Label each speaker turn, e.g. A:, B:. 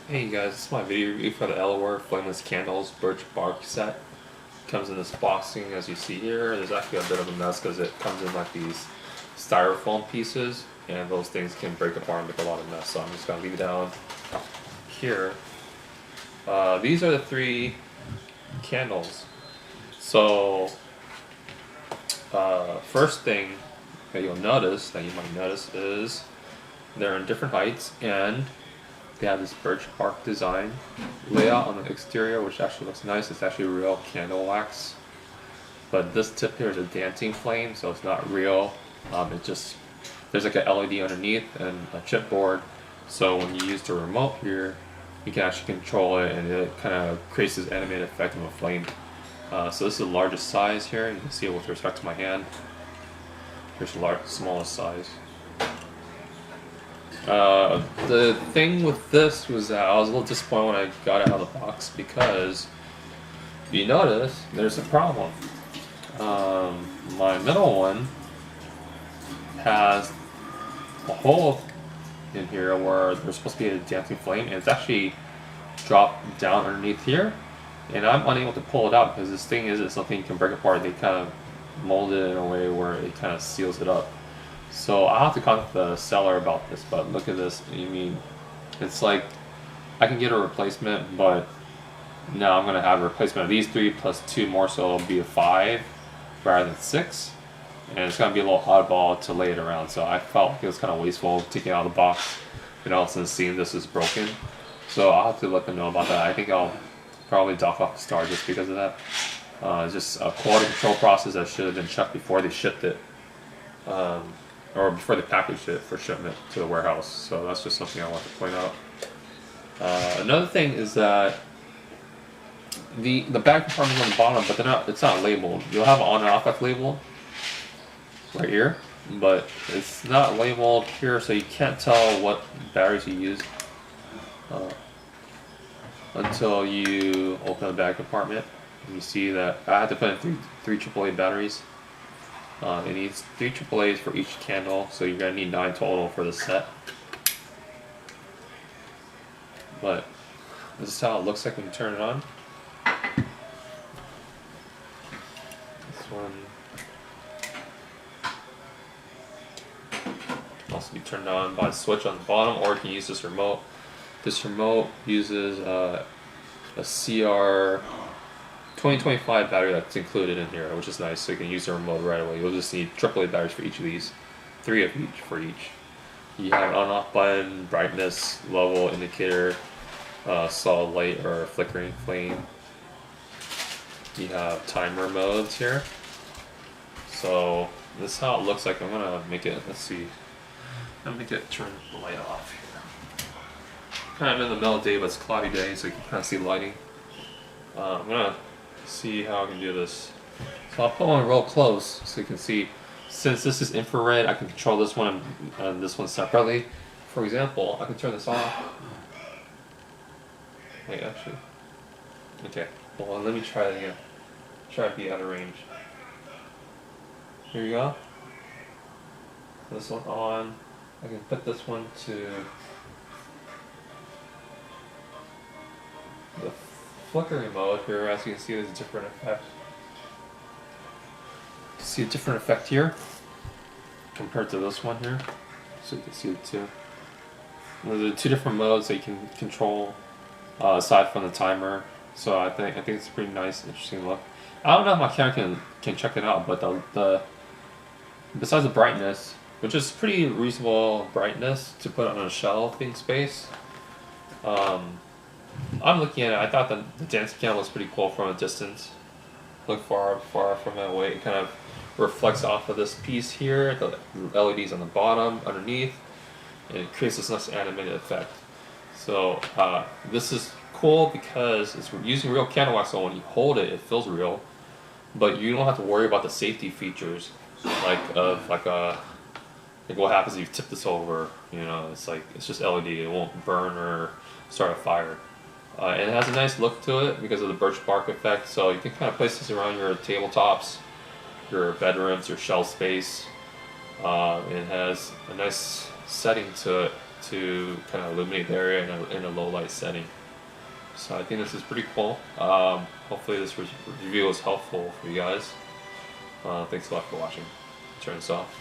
A: Hey guys, this is my video review for the Eloer Flameless Candles Birch Bark set. Comes in this boxing as you see here. There's actually a bit of a mess because it comes in like these styrofoam pieces and those things can break apart and make a lot of mess. So I'm just going to leave it down here. These are the three candles. So first thing that you'll notice, that you might notice, is they're in different heights and they have this birch bark design layout on the exterior, which actually looks nice. It's actually real candle wax, but this tip here is a dancing flame, so it's not real. It just, there's like an LED underneath and a chipboard, so when you use the remote here, you can actually control it, and it kind of creates this animated effect of a flame. So this is the largest size here. You can see it with respect to my hand. Here's the smallest size. The thing with this was that I was a little disappointed when I got it out of the box because if you notice, there's a problem. My middle one has a hole in here where there's supposed to be a dancing flame, and it's actually dropped down underneath here, and I'm unable to pull it out because this thing isn't something you can break apart. They kind of molded it in a way where it kind of seals it up. So I'll have to contact the seller about this, but look at this. I mean, it's like I can get a replacement, but now I'm going to have a replacement of these three plus two more, so it'll be a 5 rather than 6. And it's going to be a little oddball to lay it around, so I felt like it was kind of wasteful taking it out of the box, and all of a sudden seeing this is broken. So I'll have to let them know about that. I think I'll probably dock off the star just because of that. It's just a quality control process that should have been checked before they shipped it. Or before they packaged it for shipment to the warehouse. So that's just something I want to point out. Another thing is that the bag compartment is on the bottom, but they're not. It's not labeled. You'll have an on and off label right here, but it's not labeled here, so you can't tell what batteries you use until you open the bag compartment. And you see that I had to put in three AAA batteries. It needs 3 AAAs for each candle, so you're going to need 9 total for the set. But this is how it looks like when you turn it on. This one can also be turned on by a switch on the bottom, or you can use this remote. This remote uses a CR 2025 battery that's included in here, which is nice, so you can use the remote right away. You'll just need AAA batteries for each of these, 3 of each for each. You have an on-off button, brightness level indicator, solid light or flickering flame. You have timer modes here. So this is how it looks like. I'm gonna make it. Let's see. I'm gonna make it turn the light off here. Kind of in the middle of the day, but it's a cloudy day, so you can kind of see lighting. I'm gonna see how I can do this. So I'll put one real close so you can see. Since this is infrared, I can control this one and this one separately. For example, I can turn this off. Wait, actually. Okay, well, let me try it again. Try to be out of range. Here you go. This one on. I can put this one to the flickering mode here. As you can see, there's a different effect. You see a different effect here compared to this one here, so you can see it too. There's 2 different modes that you can control aside from the timer. So I think it's a pretty nice, interesting look. I don't know if my camera can check it out, but the besides the brightness, which is pretty reasonable brightness to put on a shelving space. I'm looking at it. I thought the dancing candle looks pretty cool from a distance. Look far from it away. It kind of reflects off of this piece here. The LEDs on the bottom, underneath, and it creates this nice animated effect. So this is cool because it's using real candle wax. So when you hold it, it feels real, but you don't have to worry about the safety features like what happens if you tip this over. You know, it's just LED. It won't burn or start a fire. And it has a nice look to it because of the birch bark effect, so you can kind of place this around your tabletops, your bedrooms, your shelf space. It has a nice setting to it to kind of illuminate the area in a low light setting. So I think this is pretty cool. Hopefully this review was helpful for you guys. Thanks a lot for watching. Turn this off.